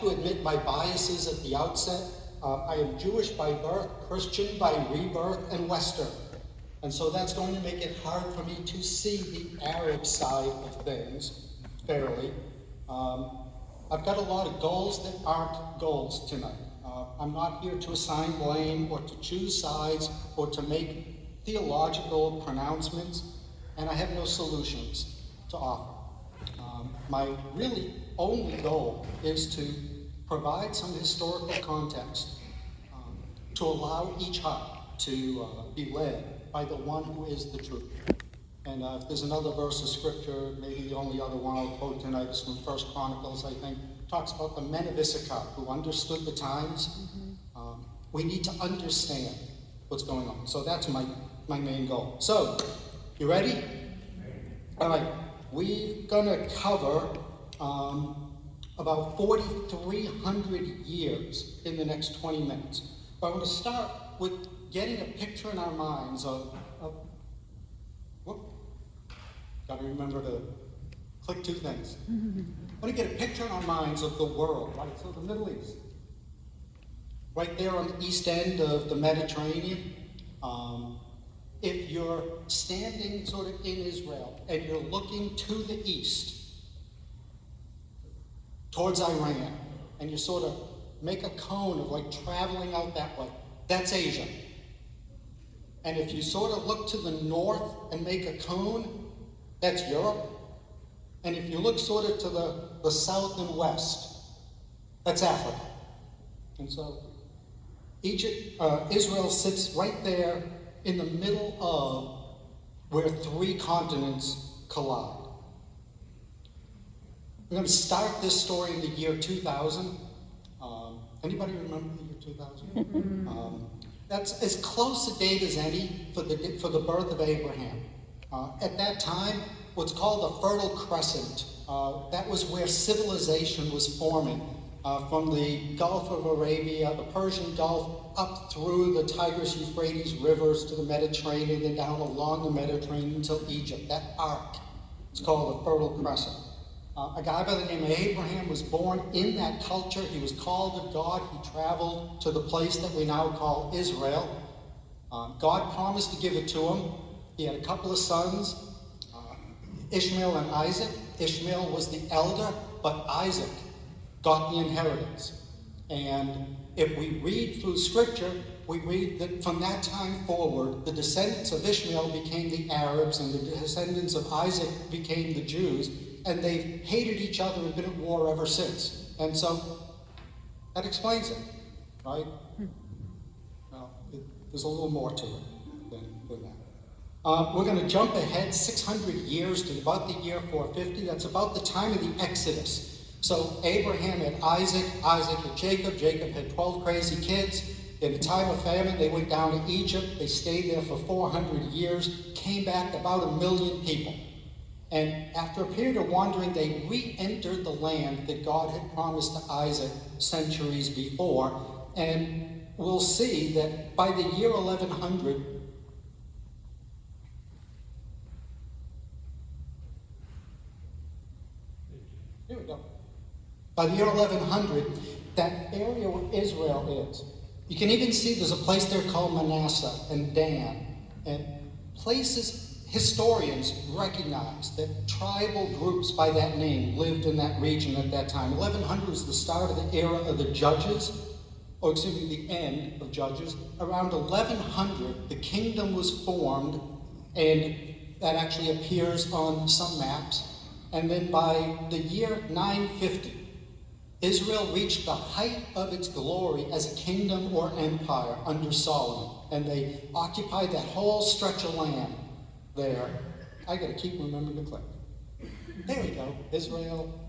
to admit my biases at the outset. I am Jewish by birth, Christian by rebirth, and Western. And so that's going to make it hard for me to see the Arab side of things fairly. I've got a lot of goals that aren't goals tonight. I'm not here to assign blame or to choose sides or to make theological pronouncements, and I have no solutions to offer. My really only goal is to provide some historical context to allow each heart to be led by the one who is the truth. And if there's another verse of scripture, maybe the only other one I'll quote tonight is from 1 Chronicles, I think, talks about the men of Issachar who understood the times. We need to understand what's going on. So that's my main goal. So, you ready? All right, we're going to cover about 4,300 years in the next 20 minutes. But I'm going to start with getting a picture in our minds of got to remember to click two things. I want to get a picture in our minds of the world, right? So the Middle East. Right there on the east end of the Mediterranean. If you're standing sort of in Israel and you're looking to the east, towards Iran, and you sort of make a cone of like traveling out that way, that's Asia. And if you sort of look to the north and make a cone, that's Europe. And if you look sort of to the south and west, that's Africa. And so Israel sits right there in the middle of where three continents collide. We're going to start this story in the year 2000. Anybody remember the year 2000? That's as close a date as any for the birth of Abraham. At that time, what's called the Fertile Crescent, that was where civilization was forming. From the Gulf of Arabia, the Persian Gulf, up through the Tigris-Euphrates rivers to the Mediterranean, and down along the Mediterranean until Egypt. That arc is called the Fertile Crescent. A guy by the name of Abraham was born in that culture. He was called of God. He traveled to the place that we now call Israel. God promised to give it to him. He had a couple of sons, Ishmael and Isaac. Ishmael was the elder, but Isaac got the inheritance. And if we read through scripture, we read that from that time forward, the descendants of Ishmael became the Arabs, and the descendants of Isaac became the Jews, and they've hated each other and been at war ever since. And so that explains it, right? Well, there's a little more to it than that. We're going to jump ahead 600 years to about the year 450. That's about the time of the Exodus. So Abraham had Isaac, Isaac had Jacob, Jacob had 12 crazy kids. In a time of famine, they went down to Egypt. They stayed there for 400 years, came back about 1 million people. And after a period of wandering, they re-entered the land that God had promised to Isaac centuries before. And we'll see that by the year 1100, here we go. By the year 1100, that area where Israel is, you can even see there's a place there called Manasseh and Dan. And places, historians recognize that tribal groups by that name lived in that region at that time. 1100 was the start of the era of the Judges, or excuse me, the end of Judges. Around 1100, the kingdom was formed, and that actually appears on some maps. And then by the year 950, Israel reached the height of its glory as a kingdom or empire under Solomon. And they occupied that whole stretch of land there. I got to keep remembering to click. There we go. Israel.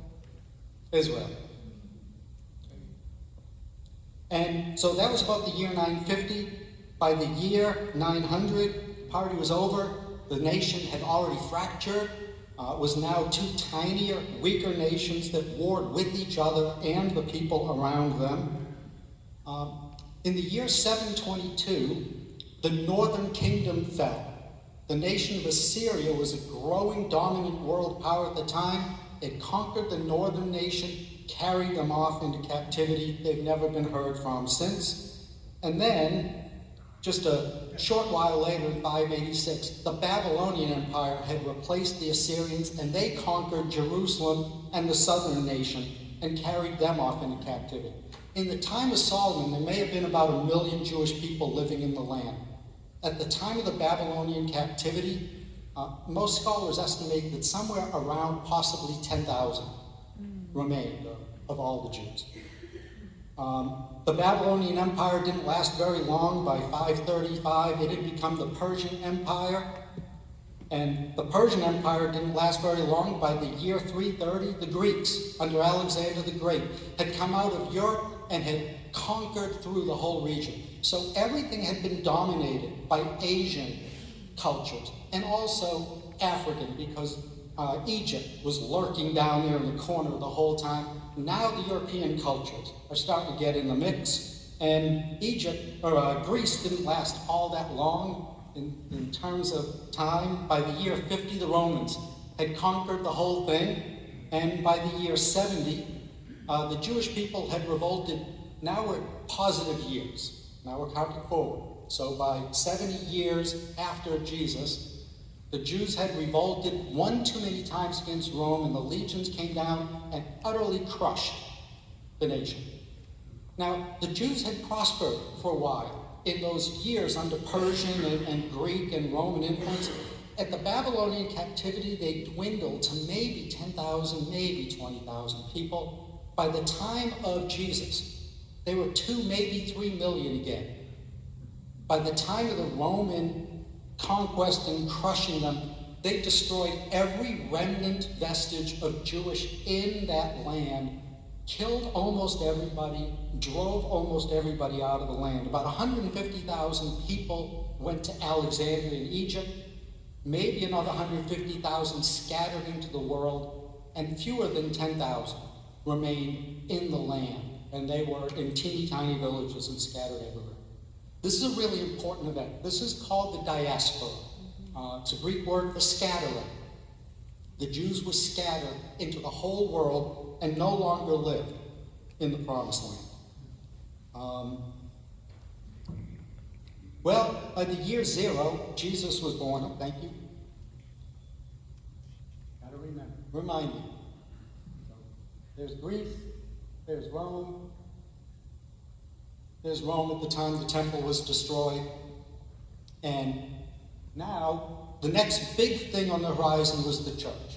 And so that was about the year 950. By the year 900, the party was over. The nation had already fractured. Was now two tinier, weaker nations that warred with each other and the people around them. In the year 722, the northern kingdom fell. The nation of Assyria was a growing, dominant world power at the time. It conquered the northern nation, carried them off into captivity. They've never been heard from since. And then, just a short while later, in 586, the Babylonian Empire had replaced the Assyrians, and they conquered Jerusalem and the southern nation and carried them off into captivity. In the time of Solomon, there may have been about 1 million Jewish people living in the land. At the time of the Babylonian captivity, most scholars estimate that somewhere around possibly 10,000 remained of all the Jews. The Babylonian Empire didn't last very long. By 535, it had become the Persian Empire. And the Persian Empire didn't last very long. By the year 330, the Greeks, under Alexander the Great, had come out of Europe and had conquered through the whole region. So everything had been dominated by Asian cultures and also African, because Egypt was lurking down there in the corner the whole time. Now the European cultures are starting to get in the mix, and Greece didn't last all that long in terms of time. By the year 50, the Romans had conquered the whole thing, and by the year 70, the Jewish people had revolted. Now we're positive years. Now we're counting forward. So by 70 years after Jesus, the Jews had revolted one too many times against Rome, and the legions came down and utterly crushed the nation. Now, the Jews had prospered for a while in those years under Persian and Greek and Roman influence. At the Babylonian captivity, they dwindled to maybe 10,000, maybe 20,000 people. By the time of Jesus, they were 2, maybe 3 million again. By the time of the Roman conquest and crushing them, they destroyed every remnant vestige of Jewish in that land, killed almost everybody, drove almost everybody out of the land. About 150,000 people went to Alexandria in Egypt, maybe another 150,000 scattered into the world, and fewer than 10,000 remained in the land, and they were in teeny tiny villages and scattered everywhere. This is a really important event. This is called the diaspora. It's a Greek word for scattering. The Jews were scattered into the whole world and no longer lived in the Promised Land. Well, by the year 0, Jesus was born. Oh, thank you. Gotta remind me. There's Greece, there's Rome. There's Rome at the time the temple was destroyed. And now, the next big thing on the horizon was the church.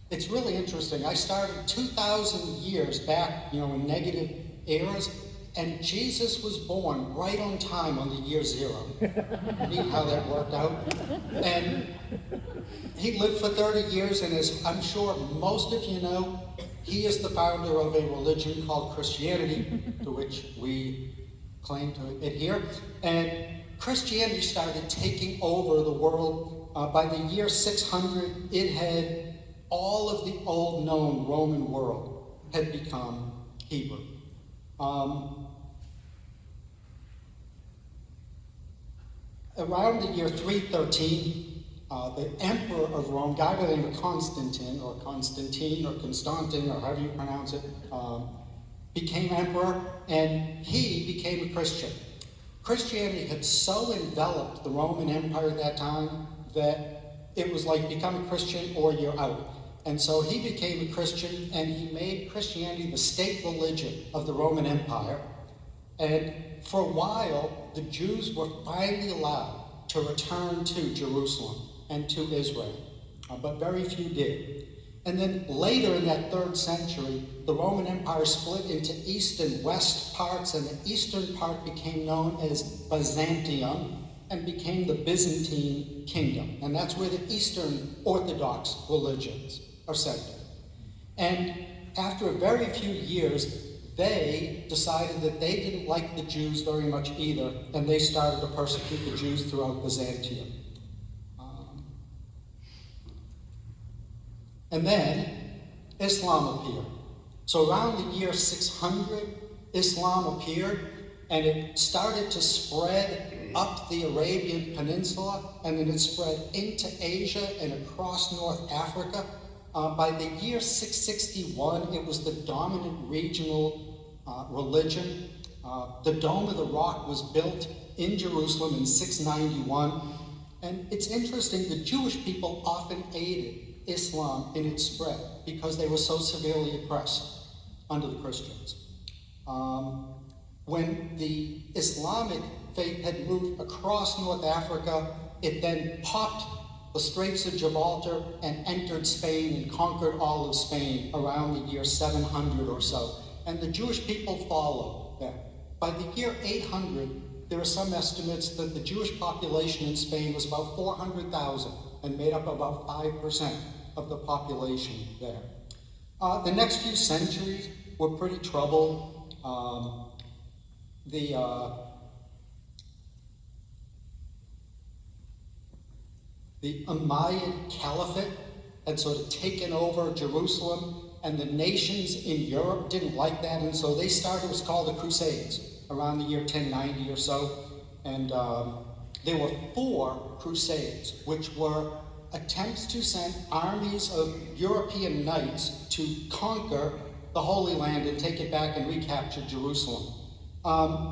It's really interesting. I started 2,000 years back, in negative eras, and Jesus was born right on time on the year 0. Neat how that worked out. And he lived for 30 years, and as I'm sure most of you know, he is the founder of a religion called Christianity, to which we claim to adhere. And Christianity started taking over the world. By the year 600, it had all of the old known Roman world had become Hebrew. Around the year 313, the emperor of Rome, a guy by the name of Constantine, or Constantine, or Constantine, or however you pronounce it, became emperor, and he became a Christian. Christianity had so enveloped the Roman Empire at that time that it was like become a Christian or you're out. And so he became a Christian, and he made Christianity the state religion of the Roman Empire. And for a while, the Jews were finally allowed to return to Jerusalem and to Israel, but very few did. And then later in that 3rd century, the Roman Empire split into east and west parts, and the eastern part became known as Byzantium and became the Byzantine kingdom. And that's where the Eastern Orthodox religions are centered. And after a very few years, they decided that they didn't like the Jews very much either, and they started to persecute the Jews throughout Byzantium. And then Islam appeared. So around the year 600, Islam appeared, and it started to spread up the Arabian Peninsula, and then it spread into Asia and across North Africa. By the year 661, it was the dominant regional religion. The Dome of the Rock was built in Jerusalem in 691. And it's interesting, the Jewish people often aided Islam in its spread because they were so severely oppressed under the Christians. When the Islamic faith had moved across North Africa, it then popped the Straits of Gibraltar and entered Spain and conquered all of Spain around the year 700 or so. And the Jewish people followed that. By the year 800, there are some estimates that the Jewish population in Spain was about 400,000 and made up about 5% of the population there. The next few centuries were pretty troubled. The Umayyad Caliphate had sort of taken over Jerusalem, and the nations in Europe didn't like that, and so they started what's called the Crusades around the year 1090 or so. And there were 4 crusades, which were attempts to send armies of European knights to conquer the Holy Land and take it back and recapture Jerusalem.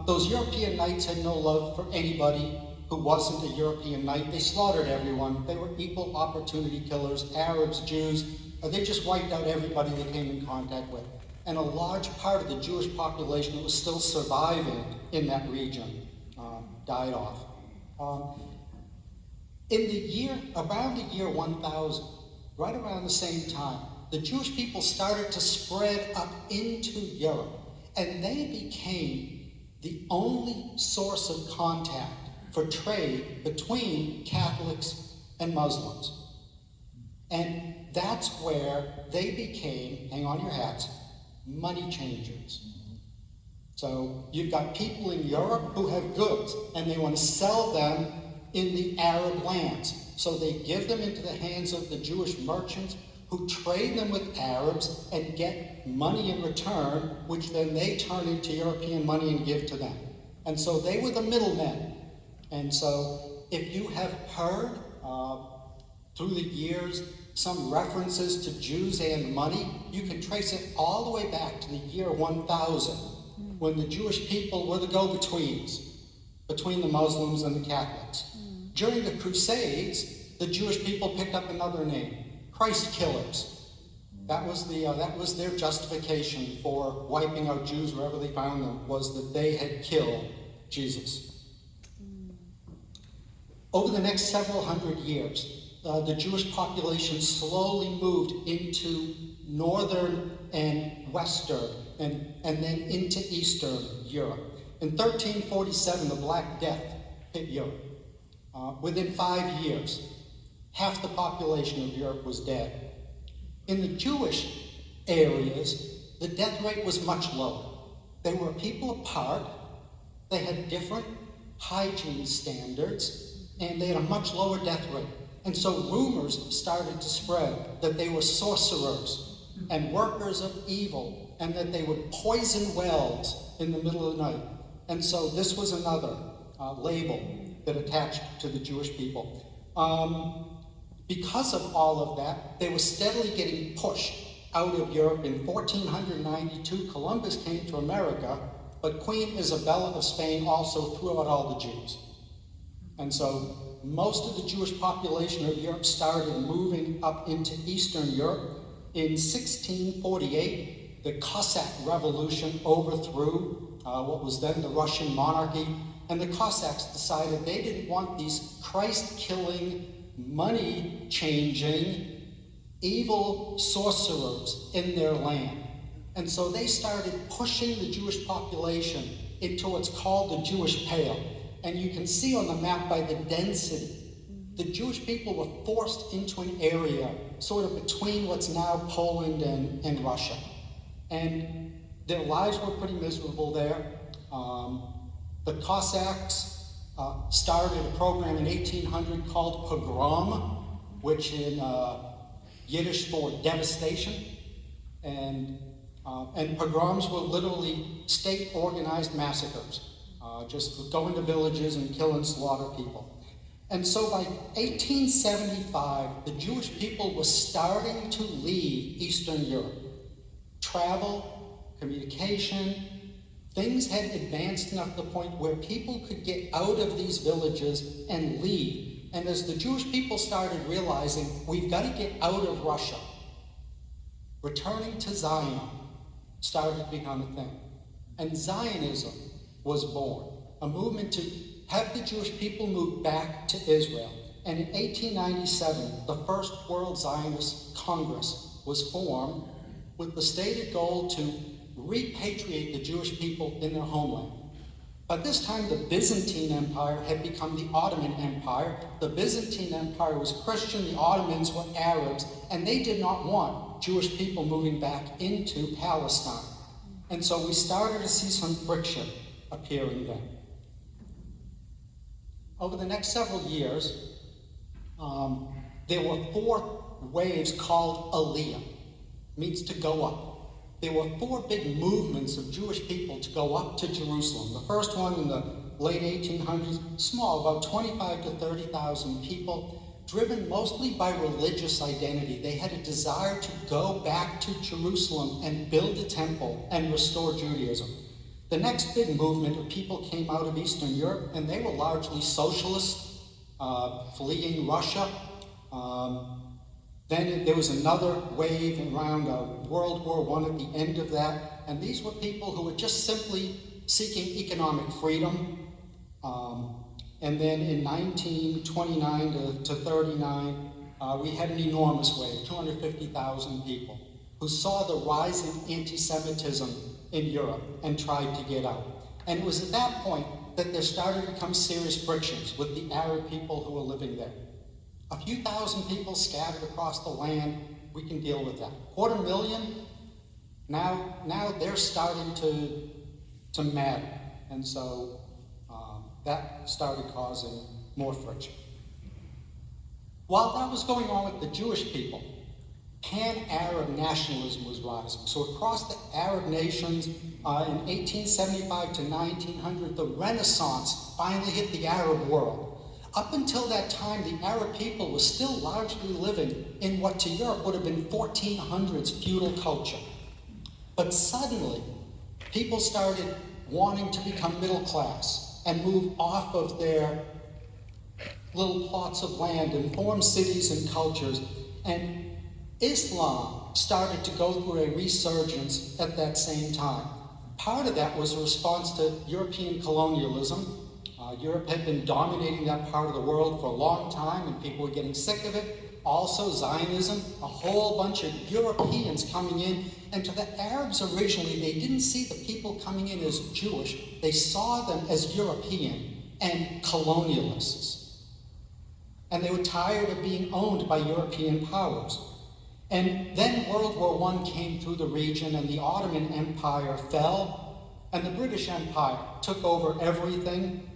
Those European knights had no love for anybody who wasn't a European knight. They slaughtered everyone. They were equal opportunity killers, Arabs, Jews. They just wiped out everybody they came in contact with. And a large part of the Jewish population that was still surviving in that region died off. Around the year 1000, right around the same time, the Jewish people started to spread up into Europe, and they became the only source of contact for trade between Catholics and Muslims. And that's where they became, hang on your hats, money changers. So you've got people in Europe who have goods and they want to sell them in the Arab lands. So they give them into the hands of the Jewish merchants who trade them with Arabs and get money in return, which then they turn into European money and give to them. And so they were the middlemen. And so if you have heard through the years some references to Jews and money, you can trace it all the way back to the year 1000, when the Jewish people were the go-betweens between the Muslims and the Catholics. During the Crusades, the Jewish people picked up another name, Christ killers. That was their justification for wiping out Jews wherever they found them, was that they had killed Jesus. Over the next several hundred years, the Jewish population slowly moved into northern and western and then into Eastern Europe. In 1347, the Black Death hit Europe. Within 5 years, half the population of Europe was dead. In the Jewish areas, the death rate was much lower. They were people apart, they had different hygiene standards, and they had a much lower death rate. And so rumors started to spread that they were sorcerers and workers of evil, and that they would poison wells in the middle of the night. And so this was another label that attached to the Jewish people. Because of all of that, they were steadily getting pushed out of Europe. In 1492, Columbus came to America, but Queen Isabella of Spain also threw out all the Jews. And so most of the Jewish population of Europe started moving up into Eastern Europe. In 1648, the Cossack Revolution overthrew what was then the Russian monarchy, and the Cossacks decided they didn't want these Christ-killing, money-changing, evil sorcerers in their land. And so they started pushing the Jewish population into what's called the Jewish Pale. And you can see on the map by the density, the Jewish people were forced into an area sort of between what's now Poland and Russia. And their lives were pretty miserable there. The Cossacks started a program in 1800 called pogrom, which in Yiddish for devastation. And pogroms were literally state-organized massacres. Just go into villages and kill and slaughter people. And so by 1875, the Jewish people were starting to leave Eastern Europe. Travel, communication, things had advanced enough to the point where people could get out of these villages and leave. And as the Jewish people started realizing, we've got to get out of Russia, returning to Zion started to become a thing. And Zionism was born, a movement to have the Jewish people move back to Israel. And in 1897, the First World Zionist Congress was formed with the stated goal to repatriate the Jewish people in their homeland. By this time, the Byzantine Empire had become the Ottoman Empire. The Byzantine Empire was Christian, the Ottomans were Arabs, and they did not want Jewish people moving back into Palestine. And so we started to see some friction appearing then. Over the next several years, there were 4 waves called Aliyah, means to go up. There were 4 big movements of Jewish people to go up to Jerusalem. The first one in the late 1800s, small, about 25 to 30,000 people, driven mostly by religious identity. They had a desire to go back to Jerusalem and build a temple and restore Judaism. The next big movement of people came out of Eastern Europe, and they were largely socialists, fleeing Russia. Then there was another wave around World War I at the end of that, and these were people who were just simply seeking economic freedom. And then in 1929 to 39, we had an enormous wave, 250,000 people, who saw the rising anti-Semitism in Europe and tried to get out. And it was at that point that there started to become serious frictions with the Arab people who were living there. A few thousand people scattered across the land, we can deal with that. 250,000, now they're starting to matter. And so that started causing more friction. While that was going on with the Jewish people, pan-Arab nationalism was rising. So across the Arab nations, in 1875 to 1900, the Renaissance finally hit the Arab world. Up until that time, the Arab people were still largely living in what to Europe would have been 1400s feudal culture. But suddenly, people started wanting to become middle class and move off of their little plots of land and form cities and cultures. And Islam started to go through a resurgence at that same time. Part of that was a response to European colonialism. Europe had been dominating that part of the world for a long time, and people were getting sick of it. Also, Zionism, a whole bunch of Europeans coming in. And to the Arabs originally, they didn't see the people coming in as Jewish. They saw them as European and colonialists. And they were tired of being owned by European powers. And then World War I came through the region, and the Ottoman Empire fell, and the British Empire took over everything.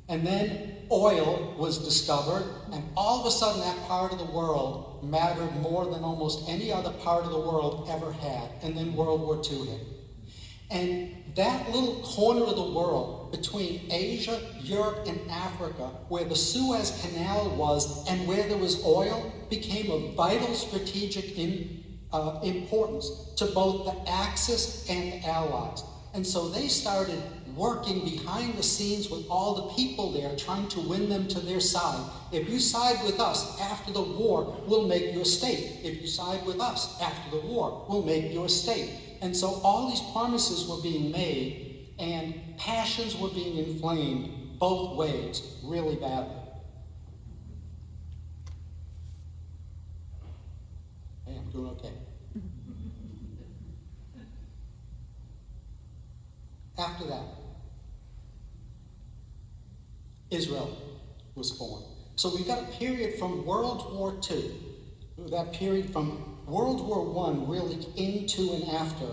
And then oil was discovered, and all of a sudden that part of the world mattered more than almost any other part of the world ever had. And then World War II hit. And that little corner of the world between Asia, Europe, and Africa, where the Suez Canal was and where there was oil, became of vital strategic importance to both the Axis and the Allies. And so they started working behind the scenes with all the people there, trying to win them to their side. If you side with us after the war, we'll make your state. If you side with us after the war, we'll make your state. And so all these promises were being made, and passions were being inflamed both ways really badly. Hey, I'm doing okay. After that, Israel was formed. So we've got a period from World War II, that period from World War I really into and after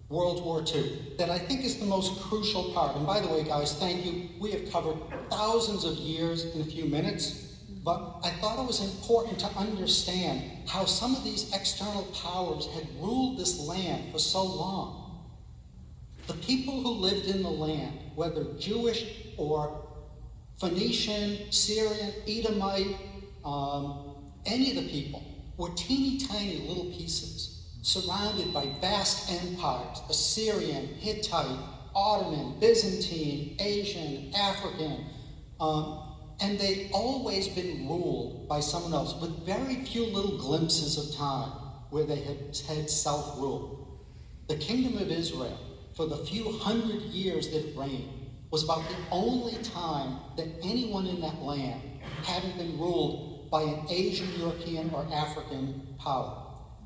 World War II, that I think is the most crucial part. And by the way, guys, thank you. We have covered thousands of years in a few minutes, but I thought it was important to understand how some of these external powers had ruled this land for so long. The people who lived in the land, whether Jewish or Phoenician, Syrian, Edomite, any of the people were teeny tiny little pieces surrounded by vast empires: Assyrian, Hittite, Ottoman, Byzantine, Asian, African, and they'd always been ruled by someone else, with very few little glimpses of time where they had self-rule. The kingdom of Israel, for the few hundred years that it reigned, was about the only time that anyone in that land hadn't been ruled by an Asian, European, or African power.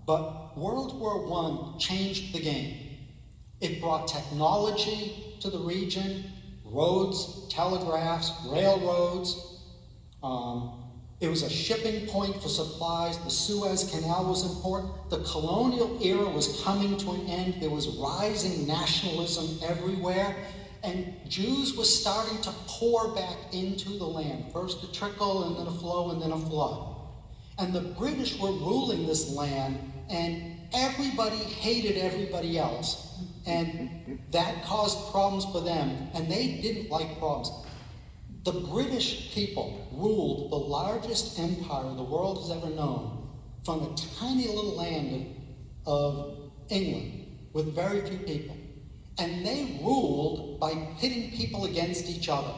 But World War I changed the game. It brought technology to the region, roads, telegraphs, railroads. It was a shipping point for supplies. The Suez Canal was important. The colonial era was coming to an end. There was rising nationalism everywhere. And Jews were starting to pour back into the land. First a trickle, and then a flow, and then a flood. And the British were ruling this land, and everybody hated everybody else. And that caused problems for them, and they didn't like problems. The British people ruled the largest empire the world has ever known from a tiny little land of England with very few people. And they ruled by pitting people against each other.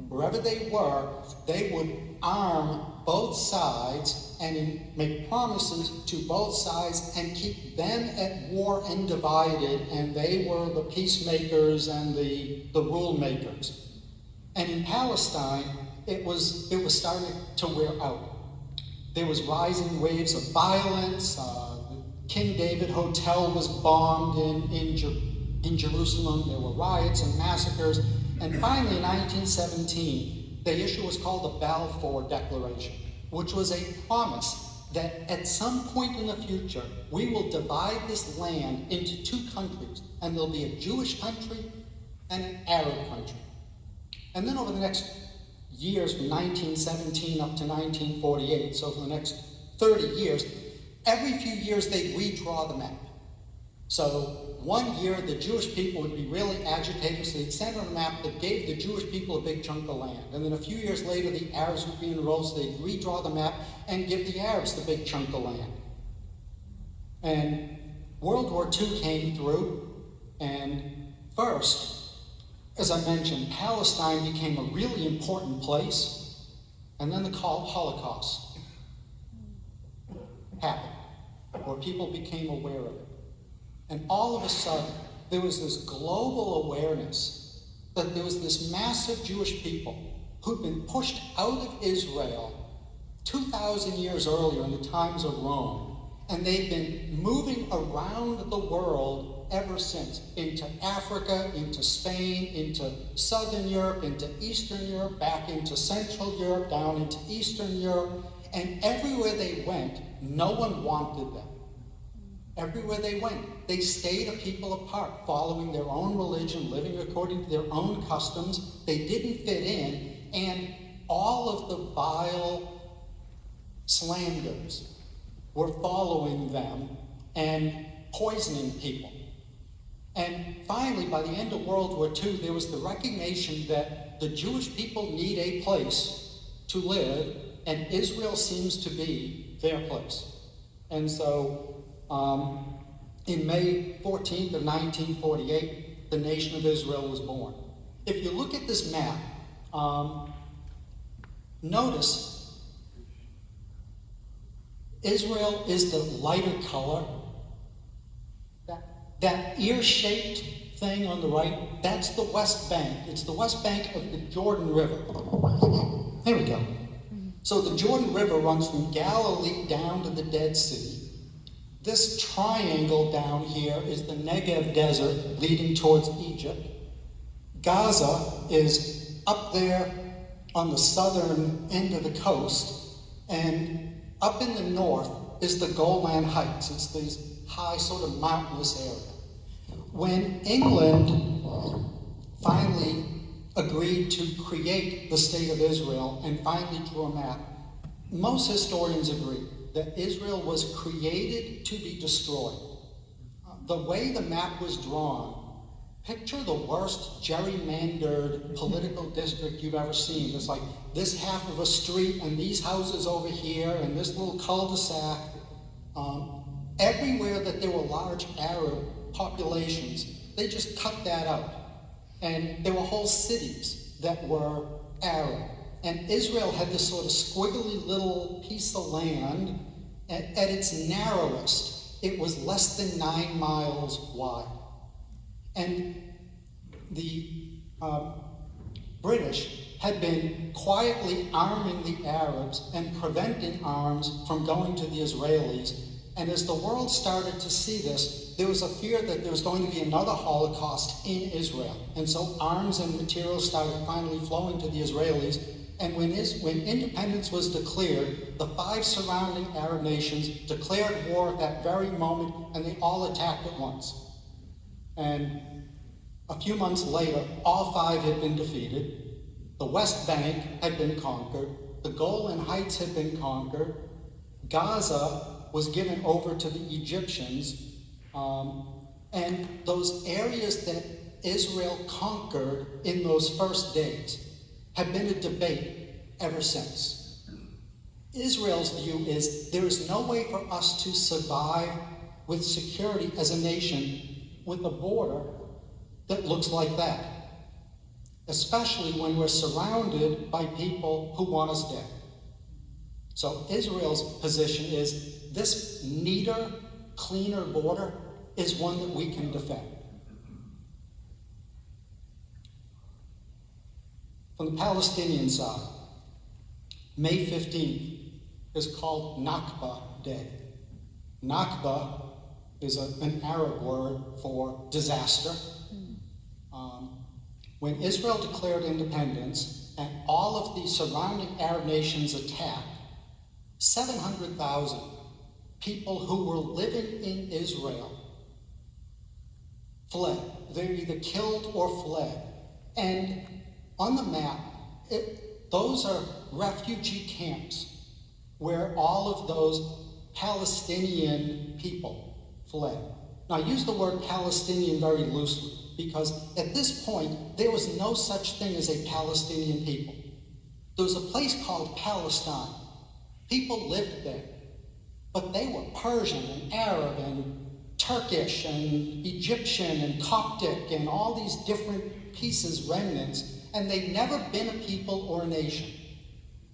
Wherever they were, they would arm both sides and make promises to both sides and keep them at war and divided, and they were the peacemakers and the rule makers. And in Palestine, it was starting to wear out. There was rising waves of violence. The King David Hotel was bombed in Jerusalem. There were riots and massacres. And finally, in 1917, the issue was called the Balfour Declaration, which was a promise that at some point in the future, we will divide this land into two countries, and there'll be a Jewish country and an Arab country. And then over the next years, from 1917 up to 1948, so for the next 30 years, every few years they'd redraw the map. So one year the Jewish people would be really agitated, so they'd send on a map that gave the Jewish people a big chunk of land. And then a few years later the Arabs would be enrolled, so they'd redraw the map and give the Arabs the big chunk of land. And World War II came through, and first, as I mentioned, Palestine became a really important place, and then the Holocaust happened, where people became aware of it. And all of a sudden, there was this global awareness that there was this massive Jewish people who'd been pushed out of Israel 2,000 years earlier in the times of Rome, and they'd been moving around the world ever since, into Africa, into Spain, into Southern Europe, into Eastern Europe, back into Central Europe, down into Eastern Europe, and everywhere they went, no one wanted them. Everywhere they went, they stayed a people apart, following their own religion, living according to their own customs. They didn't fit in, and all of the vile slanders were following them and poisoning people. And finally, by the end of World War II, there was the recognition that the Jewish people need a place to live, and Israel seems to be their place. And so, in May 14th of 1948, the nation of Israel was born. If you look at this map, notice Israel is the lighter color. That ear-shaped thing on the right, that's the West Bank. It's the West Bank of the Jordan River. There we go. So the Jordan River runs from Galilee down to the Dead Sea. This triangle down here is the Negev Desert leading towards Egypt. Gaza is up there on the southern end of the coast, and up in the north is the Golan Heights. It's these high, sort of mountainous area. When England finally agreed to create the State of Israel and finally drew a map, most historians agree that Israel was created to be destroyed. The way the map was drawn Picture the worst gerrymandered political district you've ever seen. It's like this half of a street and these houses over here and this little cul-de-sac. Everywhere that there were large Arab populations, they just cut that out. And there were whole cities that were Arab. And Israel had this sort of squiggly little piece of land. At its narrowest, it was less than 9 miles wide. And the British had been quietly arming the Arabs and preventing arms from going to the Israelis. And as the world started to see this, there was a fear that there was going to be another Holocaust in Israel. And so arms and materials started finally flowing to the Israelis. And when independence was declared, the 5 surrounding Arab nations declared war at that very moment, and they all attacked at once. And a few months later, all 5 had been defeated. The West Bank had been conquered. The Golan Heights had been conquered. Gaza was given over to the Egyptians. And those areas that Israel conquered in those first days have been a debate ever since. Israel's view is there is no way for us to survive with security as a nation with a border that looks like that, especially when we're surrounded by people who want us dead. So Israel's position is this neater, cleaner border is one that we can defend. From the Palestinian side, May 15th is called Nakba Day. Nakba is an Arab word for disaster. When Israel declared independence and all of the surrounding Arab nations attacked, 700,000 people who were living in Israel fled. They were either killed or fled. And on the map, those are refugee camps where all of those Palestinian people fled. Now, I use the word Palestinian very loosely because at this point, there was no such thing as a Palestinian people. There was a place called Palestine. People lived there, but they were Persian and Arab and Turkish and Egyptian and Coptic and all these different pieces, remnants, and they'd never been a people or a nation.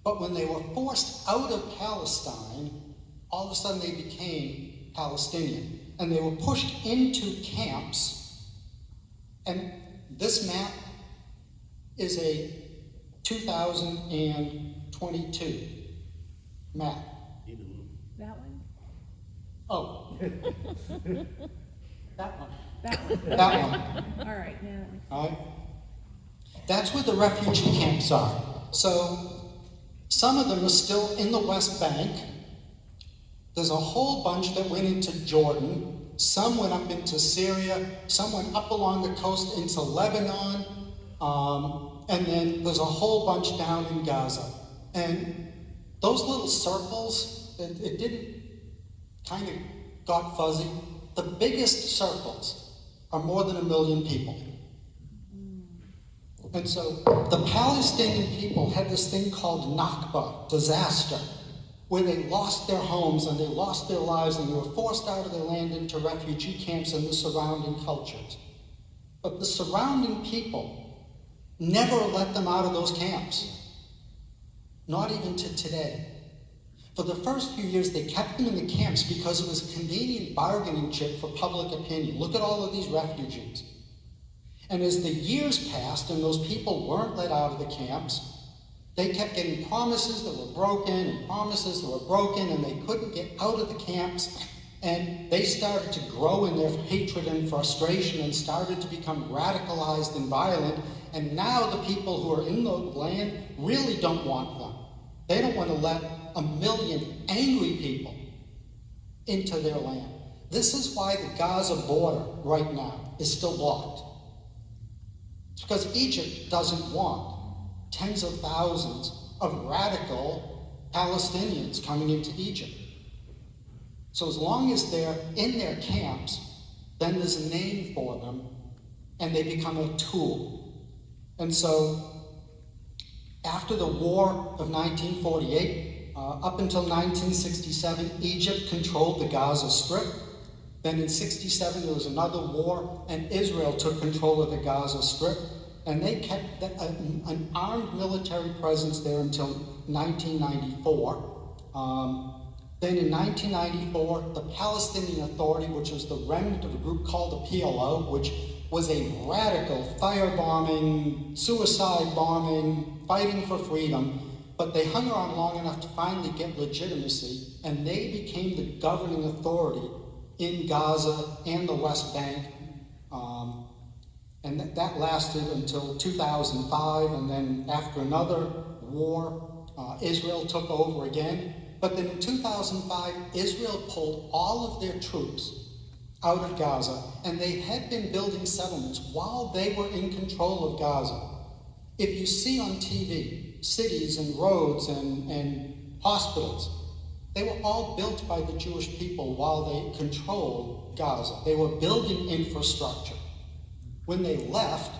But when they were forced out of Palestine, all of a sudden they became Palestinian. And they were pushed into camps. And this map is a 2022 map. That one? Oh. That one. That one. That one. All right, yeah. All right. That's where the refugee camps are. So some of them are still in the West Bank. There's a whole bunch that went into Jordan. Some went up into Syria. Some went up along the coast into Lebanon. And then there's a whole bunch down in Gaza. And those little circles, it didn't kind of got fuzzy. The biggest circles are more than 1 million people. And so the Palestinian people had this thing called Nakba, disaster, where they lost their homes and they lost their lives and they were forced out of their land into refugee camps and the surrounding cultures. But the surrounding people never let them out of those camps, not even to today. For the first few years, they kept them in the camps because it was a convenient bargaining chip for public opinion. Look at all of these refugees. And as the years passed and those people weren't let out of the camps, they kept getting promises that were broken and promises that were broken, and they couldn't get out of the camps. And they started to grow in their hatred and frustration and started to become radicalized and violent. And now the people who are in the land really don't want them. They don't want to let 1 million angry people into their land. This is why the Gaza border right now is still blocked. It's because Egypt doesn't want tens of thousands of radical Palestinians coming into Egypt. So as long as they're in their camps, then there's a name for them, and they become a tool. And so, after the War of 1948, up until 1967, Egypt controlled the Gaza Strip. Then in 67, there was another war, and Israel took control of the Gaza Strip. And they kept an armed military presence there until 1994. Then in 1994, the Palestinian Authority, which was the remnant of a group called the PLO, which was a radical firebombing, suicide bombing, fighting for freedom, but they hung around long enough to finally get legitimacy, and they became the governing authority in Gaza and the West Bank. And that lasted until 2005, and then after another war, Israel took over again. But then in 2005, Israel pulled all of their troops out of Gaza, and they had been building settlements while they were in control of Gaza. If you see on TV, cities and roads and hospitals, they were all built by the Jewish people while they controlled Gaza. They were building infrastructure. When they left,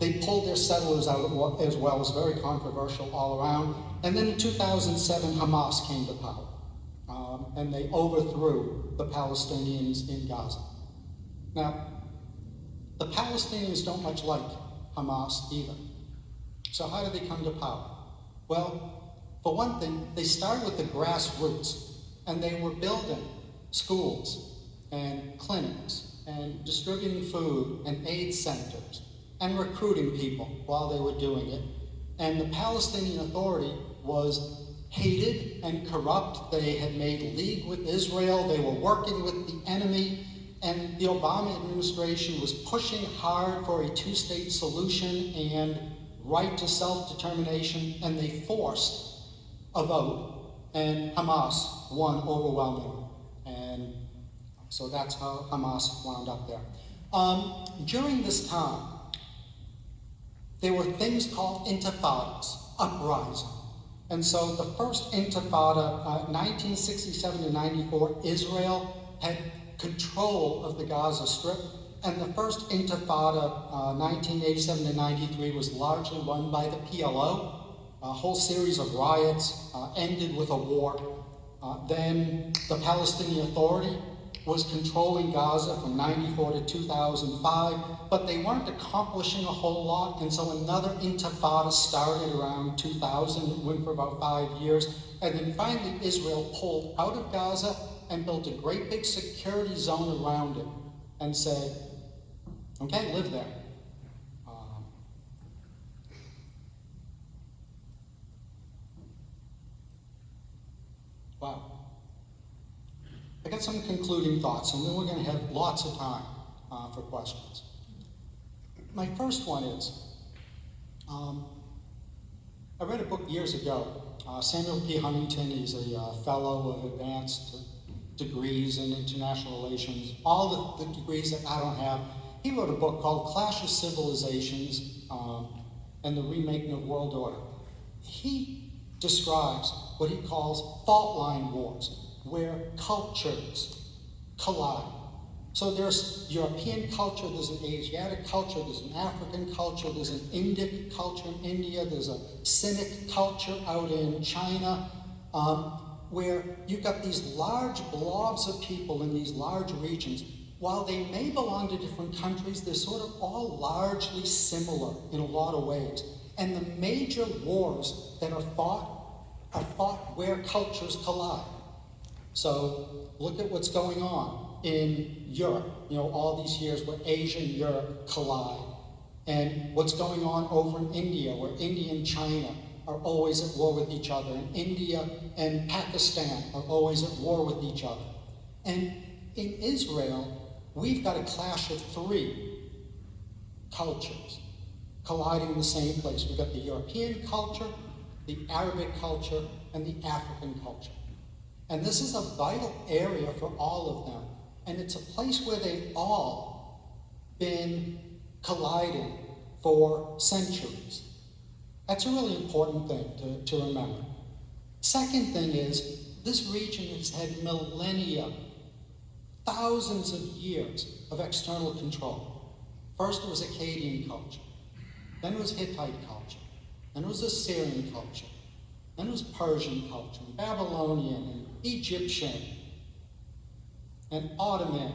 they pulled their settlers out as well. It was very controversial all around. And then in 2007, Hamas came to power, and they overthrew the Palestinians in Gaza. Now, the Palestinians don't much like Hamas either. So how did they come to power? Well, for one thing, they started with the grassroots, and they were building schools and clinics and distributing food and aid centers and recruiting people while they were doing it. And the Palestinian Authority was hated and corrupt. They had made league with Israel. They were working with the enemy. And the Obama administration was pushing hard for a two-state solution and right to self-determination, and they forced a vote, and Hamas won overwhelmingly. And so that's how Hamas wound up there. During this time, there were things called intifadas, uprising. And so the first intifada, 1967 to 94, Israel had control of the Gaza Strip. And the first intifada, 1987 to 93, was largely run by the PLO. A whole series of riots ended with a war. Then the Palestinian Authority was controlling Gaza from 94 to 2005, but they weren't accomplishing a whole lot, and so another intifada started around 2000. It went for about 5 years, and then finally Israel pulled out of Gaza and built a great big security zone around it and said, okay, live there. Wow. I got some concluding thoughts, and then we're going to have lots of time for questions. My first one is, I read a book years ago. Samuel P. Huntington is a fellow of advanced degrees in international relations, all the degrees that I don't have. He wrote a book called Clash of Civilizations and the Remaking of World Order. He describes what he calls fault line wars, where cultures collide. So there's European culture, there's an Asiatic culture, there's an African culture, there's an Indic culture in India, there's a Sinic culture out in China, where you've got these large blobs of people in these large regions. While they may belong to different countries, they're sort of all largely similar in a lot of ways. And the major wars that are fought where cultures collide. So look at what's going on in Europe, all these years where Asia and Europe collide. And what's going on over in India, where India and China are always at war with each other, and India and Pakistan are always at war with each other. And in Israel, we've got a clash of three cultures colliding in the same place. We've got the European culture, the Arabic culture, and the African culture. And this is a vital area for all of them. And it's a place where they've all been colliding for centuries. That's a really important thing to remember. Second thing is, this region has had millennia, thousands of years of external control. First it was Akkadian culture, then it was Hittite culture, then it was Assyrian culture, then it was Persian culture, and Babylonian, and Egyptian, and Ottoman,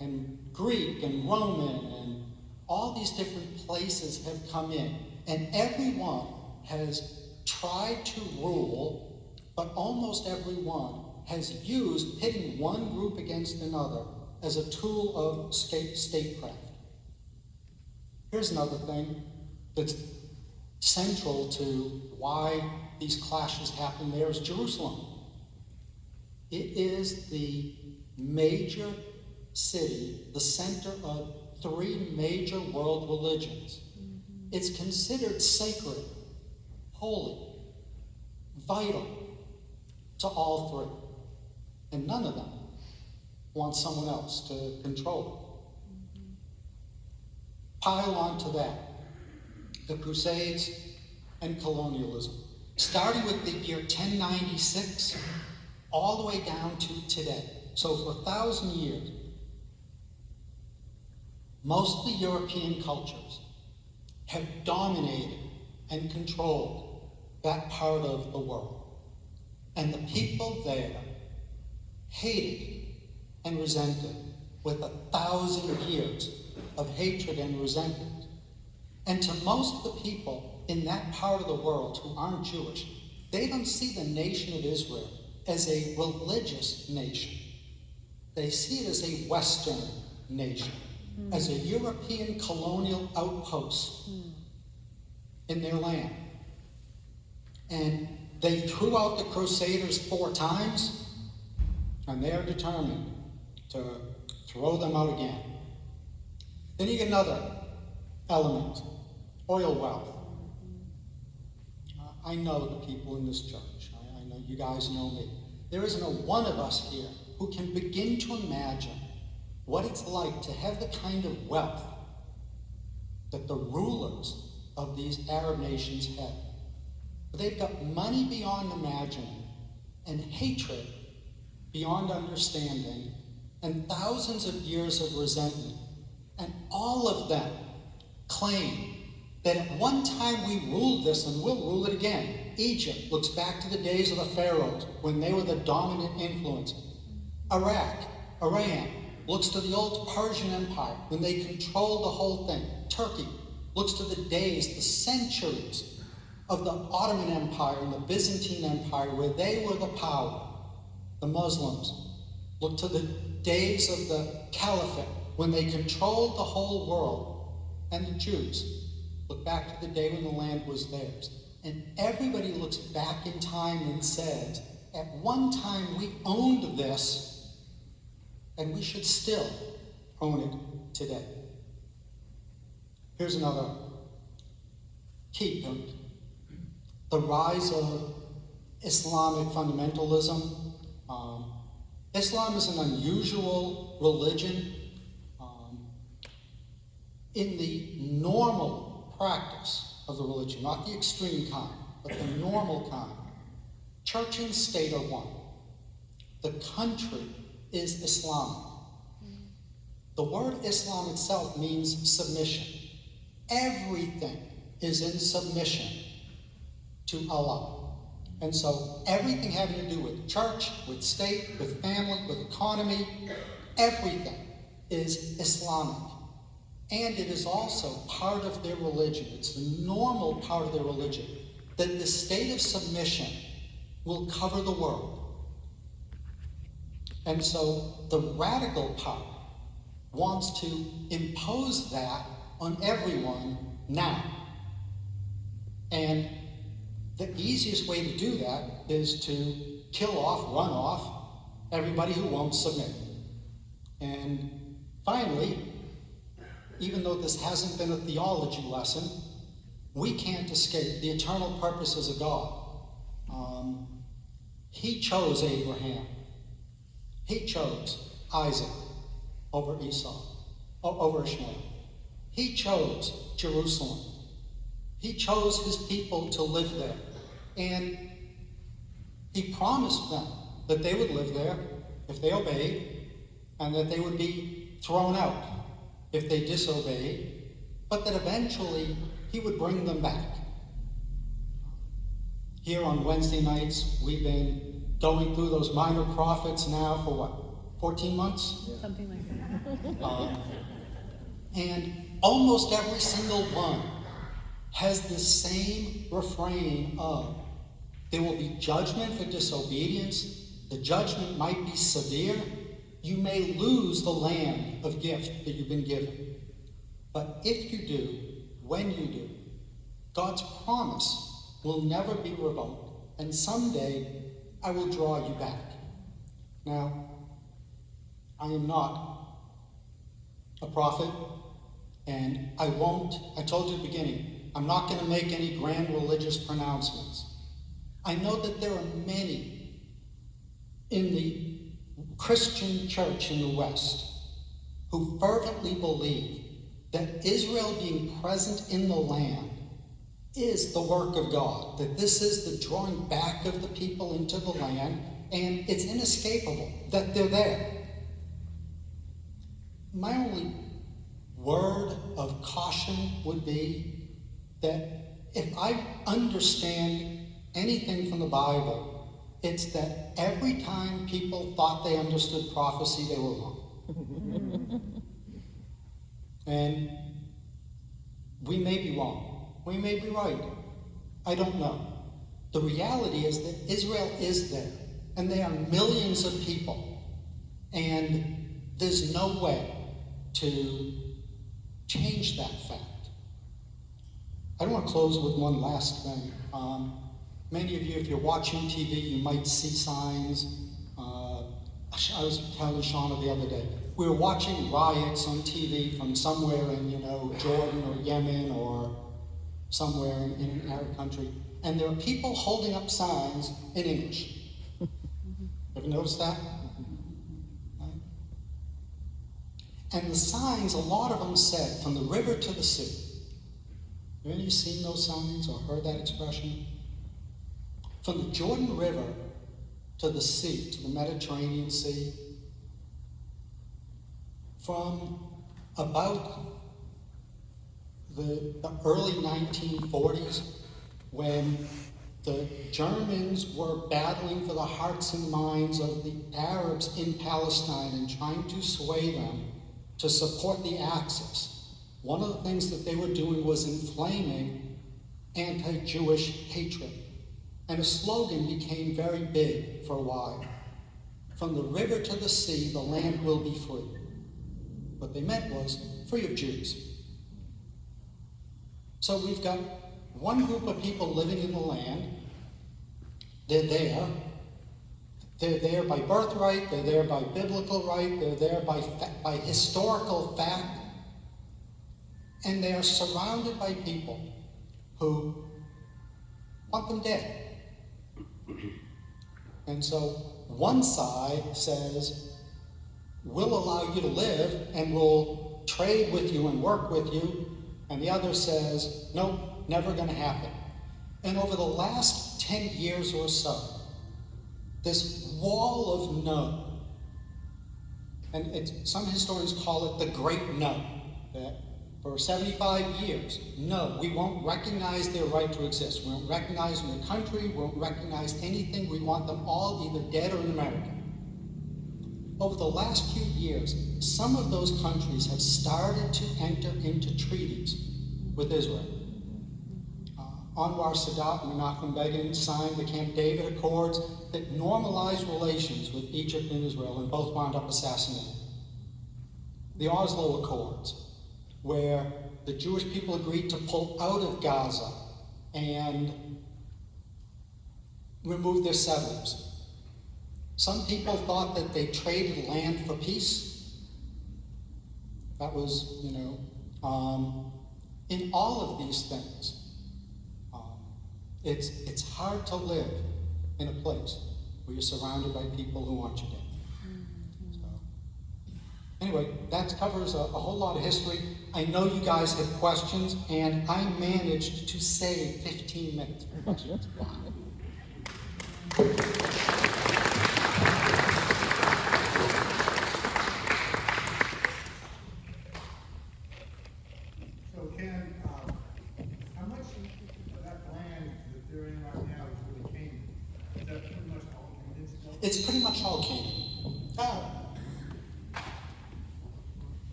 and Greek, and Roman, and all these different places have come in, and everyone has tried to rule, but almost everyone has used pitting one group against another as a tool of statecraft. Here's another thing that's central to why these clashes happen there is Jerusalem. It is the major city, the center of 3 major world religions. It's considered sacred, holy, vital to all 3. And none of them want someone else to control it. Pile on to that the Crusades and colonialism, starting with the year 1096 all the way down to today. So for 1,000 years, most of the European cultures have dominated and controlled that part of the world. And the people there hated and resented with 1,000 years of hatred and resentment. And to most of the people in that part of the world who aren't Jewish, they don't see the nation of Israel as a religious nation. They see it as a Western nation, as a European colonial outpost in their land. And they threw out the Crusaders 4 times, and they're determined to throw them out again. Then you get another element, oil wealth. I know the people in this church. I know you guys know me. There isn't a one of us here who can begin to imagine what it's like to have the kind of wealth that the rulers of these Arab nations have. They've got money beyond imagining, and hatred beyond understanding, and thousands of years of resentment. And all of them claim that at one time we ruled this and we'll rule it again. Egypt looks back to the days of the pharaohs when they were the dominant influence. Iran looks to the old Persian Empire when they controlled the whole thing. Turkey looks to the days, the centuries of the Ottoman Empire and the Byzantine Empire where they were the power. The Muslims look to the days of the Caliphate when they controlled the whole world. And the Jews look back to the day when the land was theirs. And everybody looks back in time and says, at one time we owned this, and we should still own it today. Here's another key point. The rise of Islamic fundamentalism. Islam is an unusual religion. In the normal practice of the religion, not the extreme kind, but the normal kind, church and state are one. The country is Islamic. The word Islam itself means submission. Everything is in submission to Allah. And so everything having to do with church, with state, with family, with economy, everything is Islamic. And it is also part of their religion. It's the normal part of their religion that the state of submission will cover the world. And so the radical part wants to impose that on everyone now. And the easiest way to do that is to kill off, run off everybody who won't submit. And finally, even though this hasn't been a theology lesson, we can't escape the eternal purposes of God. He chose Abraham. He chose Isaac over Esau, over Ishmael. He chose Jerusalem. He chose his people to live there. And he promised them that they would live there if they obeyed, and that they would be thrown out if they disobeyed, but that eventually he would bring them back. Here on Wednesday nights, we've been going through those minor prophets now for what, 14 months? Something like that. And almost every single one has the same refrain of, there will be judgment for disobedience. The judgment might be severe. You may lose the land of gift that you've been given. But if you do, when you do, God's promise will never be revoked, and someday I will draw you back. Now, I am not a prophet, and I told you at the beginning, I'm not going to make any grand religious pronouncements. I know that there are many in the Christian church in the West who fervently believe that Israel being present in the land is the work of God, that this is the drawing back of the people into the land, and it's inescapable that they're there. My only word of caution would be that if I understand anything from the Bible, it's that every time people thought they understood prophecy, they were wrong. And we may be wrong. We may be right. I don't know. The reality is that Israel is there, and they are millions of people, and there's no way to change that fact. I want to close with one last thing. Many of you, if you're watching TV, you might see signs. I was telling Shauna the other day, we were watching riots on TV from somewhere in, Jordan or Yemen or somewhere in an Arab country, and there are people holding up signs in English. Ever noticed that? Right? And the signs, a lot of them said, from the river to the sea. Have any of you seen those signs or heard that expression? From the Jordan River to the sea, to the Mediterranean Sea, from about the early 1940s, when the Germans were battling for the hearts and minds of the Arabs in Palestine and trying to sway them to support the Axis. One of the things that they were doing was inflaming anti-Jewish hatred. And a slogan became very big for a while. From the river to the sea, the land will be free. What they meant was free of Jews. So we've got one group of people living in the land. They're there. They're there by birthright. They're there by biblical right. They're there by historical fact. And they are surrounded by people who want them dead. And so one side says, we'll allow you to live and we'll trade with you and work with you. And the other says, nope, never going to happen. And over the last 10 years or so, this wall of no, and some historians call it the Great No, that for 75 years, no, we won't recognize their right to exist. We won't recognize their country. We won't recognize anything. We want them all either dead or in America. Over the last few years, some of those countries have started to enter into treaties with Israel. Anwar Sadat and Menachem Begin signed the Camp David Accords that normalized relations with Egypt and Israel, and both wound up assassinated. The Oslo Accords, where the Jewish people agreed to pull out of Gaza and remove their settlers. Some people thought that they traded land for peace. That was, in all of these things, it's hard to live in a place where you're surrounded by people who want you dead. So, anyway, that covers a whole lot of history. I know you guys have questions, and I managed to save 15 minutes for questions. Wow. It's pretty much all Canaan.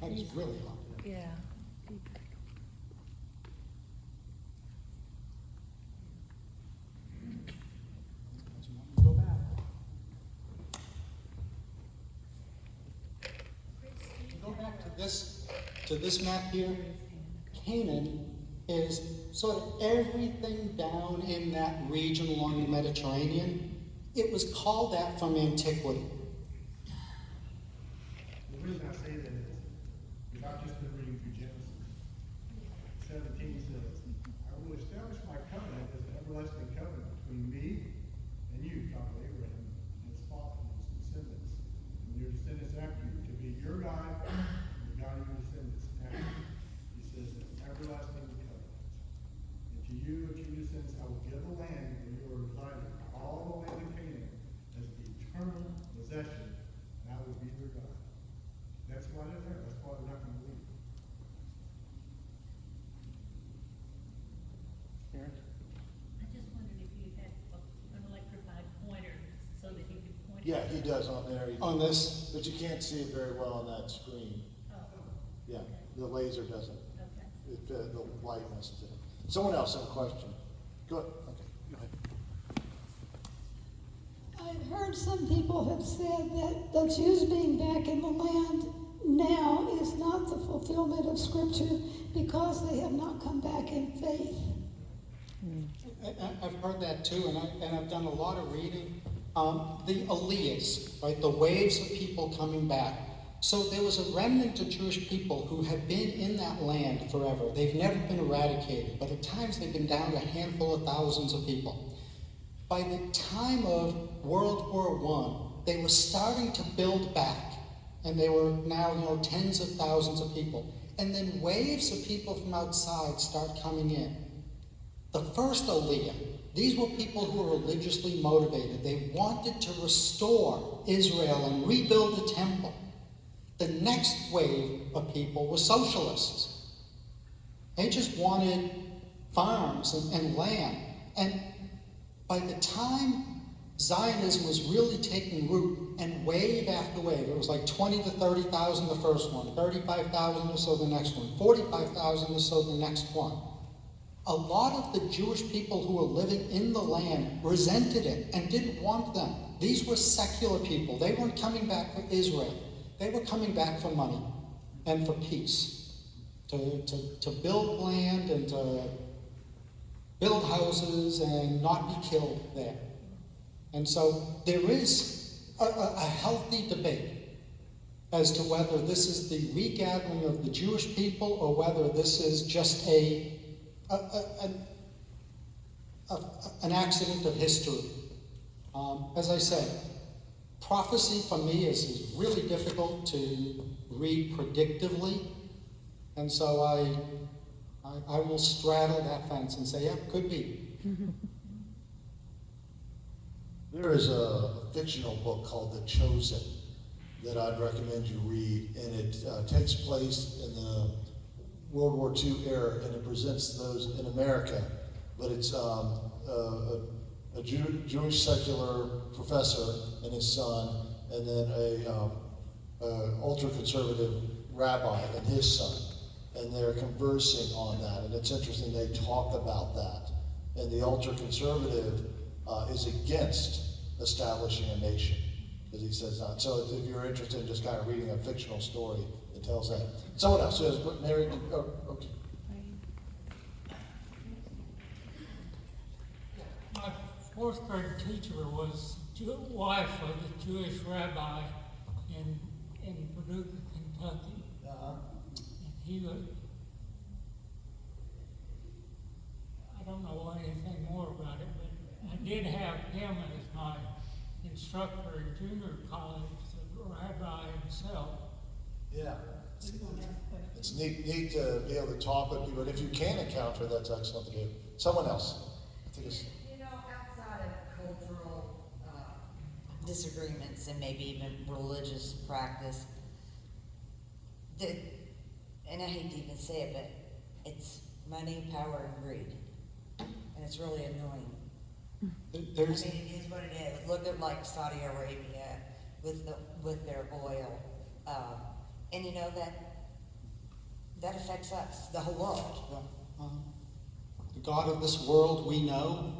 That is really hot. Yeah. Go back. Go back to this map here. Canaan is sort of everything down in that region along the Mediterranean. It was called that from antiquity. The reason I say that is, we've not just been reading through Genesis. 17 says, I will establish my covenant as an everlasting covenant between me and you, God of Abraham, and his father and his descendants, and your descendants after you, to be your God and the God of your descendants after you. He says, an everlasting covenant. And to you and to your descendants I will give the land where you are residing, all the land of Canaan, as the eternal possession, and I will be your God. That's why they're there. That's why they're not going to leave. I just wondered if you had an electrified pointer so that you could point. Yeah, he does on there, On this, but you can't see it very well on that screen. Oh, Yeah, the laser doesn't, okay. the light messes it up. Someone else have a question? Go ahead, okay, go ahead. I've heard some people have said that the Jews being back in the land now is not the fulfillment of Scripture because they have not come back in faith. I've heard that too, and I've done a lot of reading. The Aliyahs, right, the waves of people coming back. So there was a remnant of Jewish people who had been in that land forever. They've never been eradicated, but at times they've been down to a handful of thousands of people. By the time of World War I, they were starting to build back, and they were now, tens of thousands of people. And then waves of people from outside start coming in. The first Aliyah, these were people who were religiously motivated. They wanted to restore Israel and rebuild the temple. The next wave of people were socialists. They just wanted farms and land. And by the time Zionism was really taking root, and wave after wave, it was like 20 to 30,000 the first one, 35,000 or so the next one, 45,000 or so the next one. A lot of the Jewish people who were living in the land resented it and didn't want them. These were secular people. They weren't coming back for Israel. They were coming back for money and for peace, to build land and to build houses and not be killed there. And so there is a healthy debate as to whether this is the regathering of the Jewish people or whether this is just an accident of history. As I said, prophecy for me is really difficult to read predictively, and so I will straddle that fence and say, yeah, could be. There is a fictional book called The Chosen that I'd recommend you read, and it takes place in the World War II era, and it presents those in America, but it's a Jewish secular professor and his son, and then a ultra-conservative rabbi and his son, and they're conversing on that, and it's interesting, they talk about that, and the ultra-conservative is against establishing a nation, because he says not. So if you're interested in just kind of reading a fictional story, it tells that. Someone else who has married, okay. My fourth grade teacher was wife of the Jewish rabbi in Paducah, Kentucky. And he would, I don't know anything more about it, but I did have him as my instructor in junior college, the rabbi himself. Yeah. It's neat to be able to talk with people, and if you can encounter, that's excellent to do. Someone else. I think it's, Outside of cultural disagreements and maybe even religious practice, and I hate to even say it, but it's money, power, and greed. and it's really annoying. I There's, mean, it is what it is. Look at like Saudi Arabia with their oil, and you know that affects us, the whole world. the God of this world we know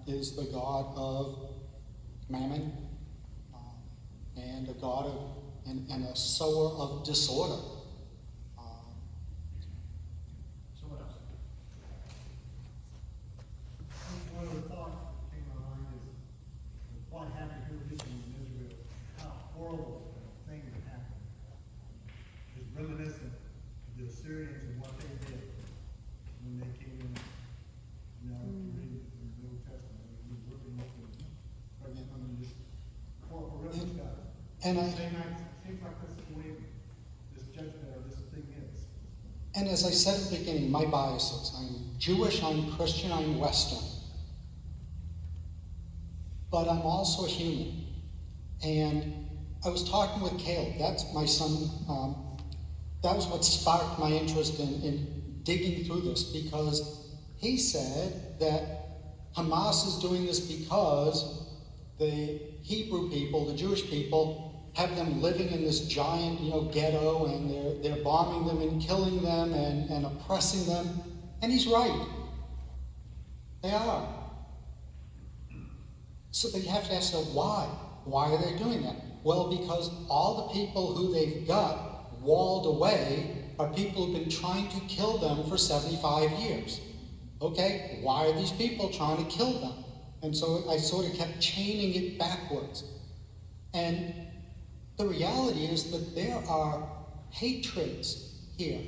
is the God of mammon, and a God of, and a sower of disorder. Someone else. I think one of the thoughts that came to my mind is what happened here recently in Israel, how horrible things that happened. It's reminiscent of the Assyrians and what they did when they came in, reading the New Testament, we were looking at them, just horrific stuff. And I, Seems like this is the way this judgment or this thing is. and as I said at the beginning, my biases. I'm Jewish, I'm Christian, I'm Western. But I'm also a human. And I was talking with Caleb, that's my son. That was what sparked my interest in digging through this, because he said that Hamas is doing this because the Hebrew people, the Jewish people, have them living in this giant, ghetto, and they're bombing them and killing them and oppressing them. And he's right. They are. So they have to ask, so why? Why are they doing that? Well, because all the people who they've got walled away are people who've been trying to kill them for 75 years. Okay, why are these people trying to kill them? And so I sort of kept chaining it backwards. And the reality is that there are hatreds here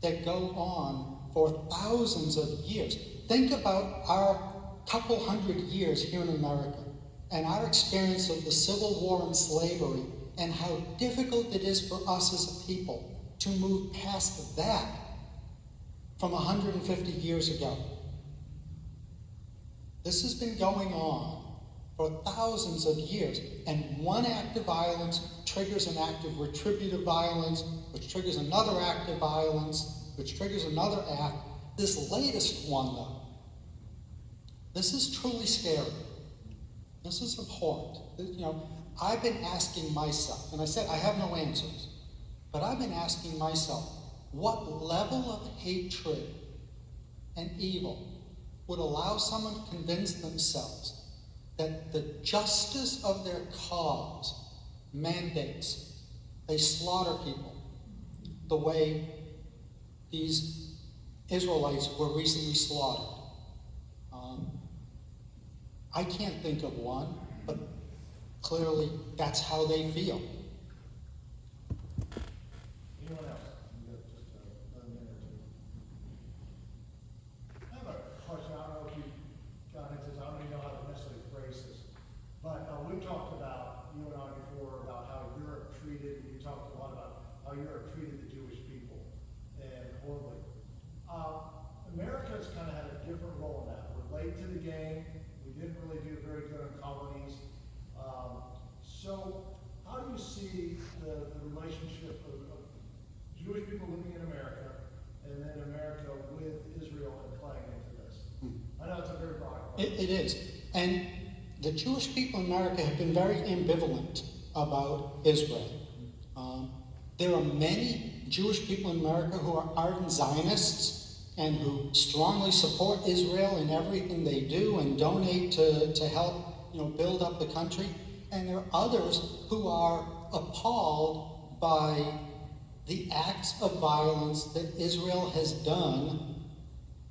that go on for thousands of years. Think about our couple hundred years here in America and our experience of the Civil War and slavery, and how difficult it is for us as a people to move past that from 150 years ago. This has been going on for thousands of years, and one act of violence triggers an act of retributive violence, which triggers another act of violence, which triggers another act. This latest one, though, this is truly scary. This is abhorrent. I've been asking myself, and I said I have no answers, but I've been asking myself, what level of hatred and evil would allow someone to convince themselves that the justice of their cause mandates they slaughter people the way these Israelites were recently slaughtered? I can't think of one, but clearly that's how they feel. Anyone else? We got just another minute or two. I have a question. I don't know if you got into this. I don't even know how to necessarily phrase this. But we've talked about, you and I before, about how Europe treated, you talked a lot about how Europe treated the Jewish people and horribly. America's kind of had a different role in that. We're late to the game. We didn't really do very good in colonies. So how do you see the relationship of Jewish people living in America and then America with Israel and playing into this? I know it's a very broad question. It is. And the Jewish people in America have been very ambivalent about Israel. There are many Jewish people in America who are ardent Zionists and who strongly support Israel in everything they do and donate to help build up the country. And there are others who are appalled by the acts of violence that Israel has done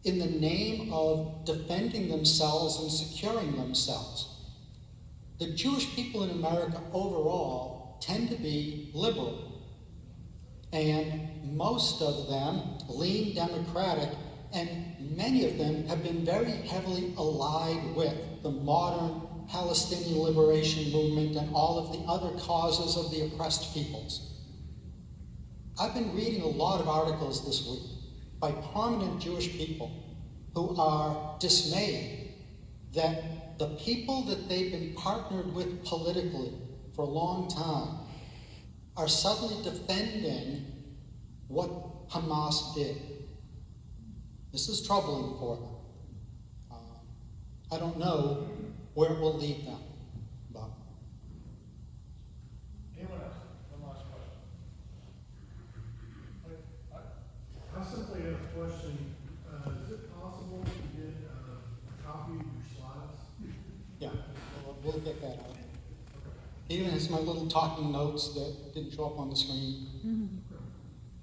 in the name of defending themselves and securing themselves. The Jewish people in America overall tend to be liberal, and most of them lean Democratic, and many of them have been very heavily allied with the modern Palestinian liberation movement and all of the other causes of the oppressed peoples. I've been reading a lot of articles this week by prominent Jewish people who are dismayed that the people that they've been partnered with politically for a long time are suddenly defending what Hamas did. This is troubling for them. I don't know where it will lead them, but Anyone else? One last question. I simply have a question. Is it possible to get a copy of your slides? yeah, we'll get that out. Even as my little talking notes that didn't show up on the screen.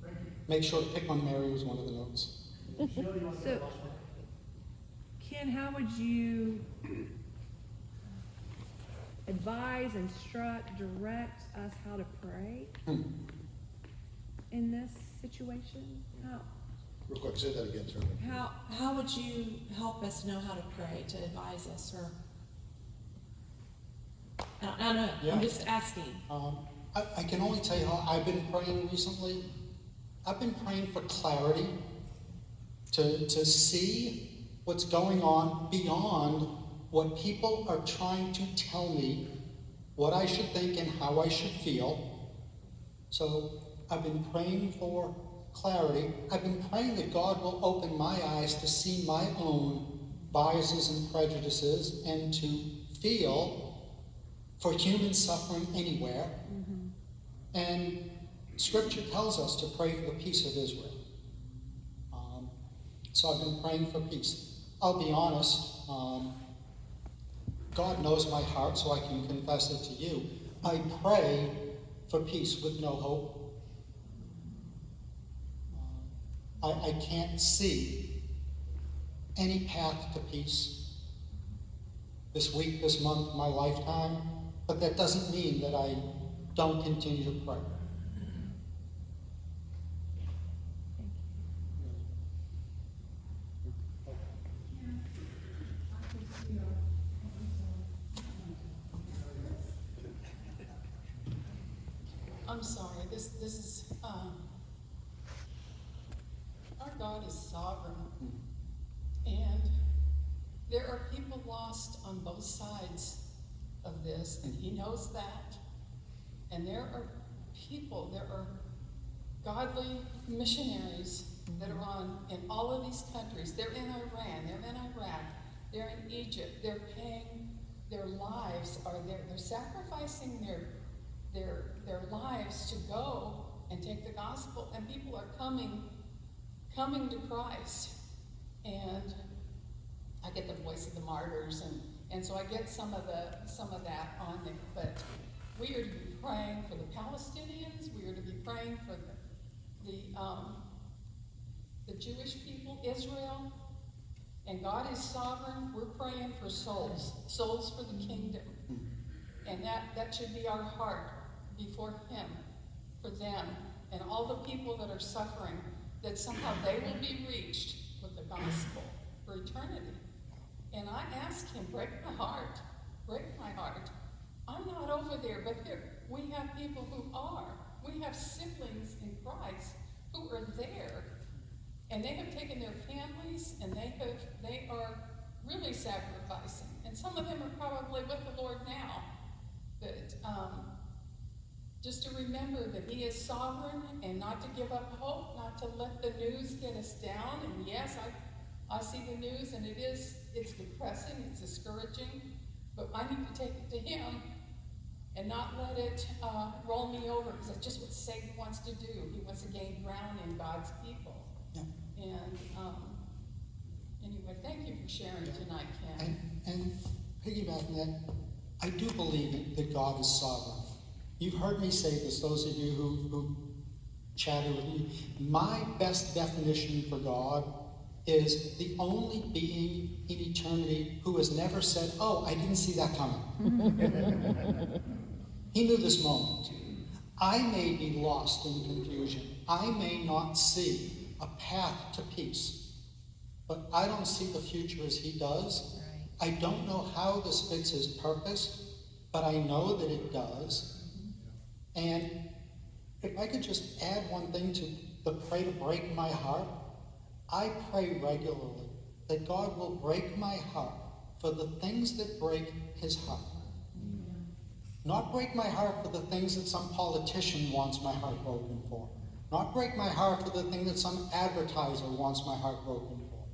Thank you. Make sure to pick on Mary was one of the notes. Shelley, you want to So- go last one? Ken, how would you advise, instruct, direct us how to pray in this situation? Real quick, say that again, sir. How would you help us know how to pray, to advise us, or? I don't know, Yeah. I'm just asking. I can only tell you how I've been praying recently. I've been praying for clarity to see what's going on beyond what people are trying to tell me what I should think and how I should feel. So I've been praying for clarity. I've been praying that God will open my eyes to see my own biases and prejudices and to feel for human suffering anywhere. And Scripture tells us to pray for the peace of Israel. So I've been praying for peace. I'll be honest, God knows my heart, so I can confess it to you. I pray for peace with no hope. I can't see any path to peace this week, this month, my lifetime, but that doesn't mean that I don't continue to pray. I'm sorry, this is, our God is sovereign. And there are people lost on both sides of this, and he knows that. And there are people, there are godly missionaries that are on in all of these countries. They're in Iran, they're in Iraq, they're in Egypt, they're paying their lives, they're sacrificing their lives to go and take the gospel, and people are coming to Christ. And I get the voice of the martyrs, and so I get some of that on there. But we are to be praying for the Palestinians. We are to be praying for the Jewish people, Israel. And God is sovereign. We're praying for souls for the kingdom. And that should be our heart before Him, for them, and all the people that are suffering, that somehow they will be reached with the gospel for eternity. And I ask Him, break my heart. I'm not over there, but we have people who are. We have siblings in Christ who are there, and they have taken their families, and they are really sacrificing. And some of them are probably with the Lord now. But just to remember that He is sovereign, and not to give up hope, not to let the news get us down. And yes, I see the news, and it's depressing, it's discouraging, but I need to take it to Him and not let it roll me over, because that's just what Satan wants to do. He wants to gain ground in God's people. Yeah. And anyway, thank you for sharing tonight, Ken. And piggybacking that, I do believe that God is sovereign. You've heard me say this, those of you who chatted with me. My best definition for God is the only being in eternity who has never said, "Oh, I didn't see that coming." He knew this moment. I may be lost in confusion. I may not see a path to peace, but I don't see the future as He does. I don't know how this fits His purpose, but I know that it does. And if I could just add one thing to the pray to break my heart, I pray regularly that God will break my heart for the things that break His heart. Not break my heart for the things that some politician wants my heart broken for. Not break my heart for the thing that some advertiser wants my heart broken for.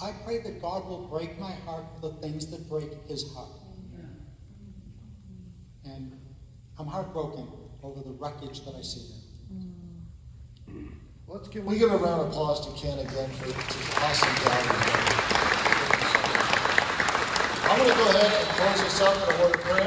I pray that God will break my heart for the things that break his heart. And I'm heartbroken over the wreckage that I see there. Let's give. We give a round of applause to Ken again for his awesome job. I'm going to go ahead and close this up in a word of prayer.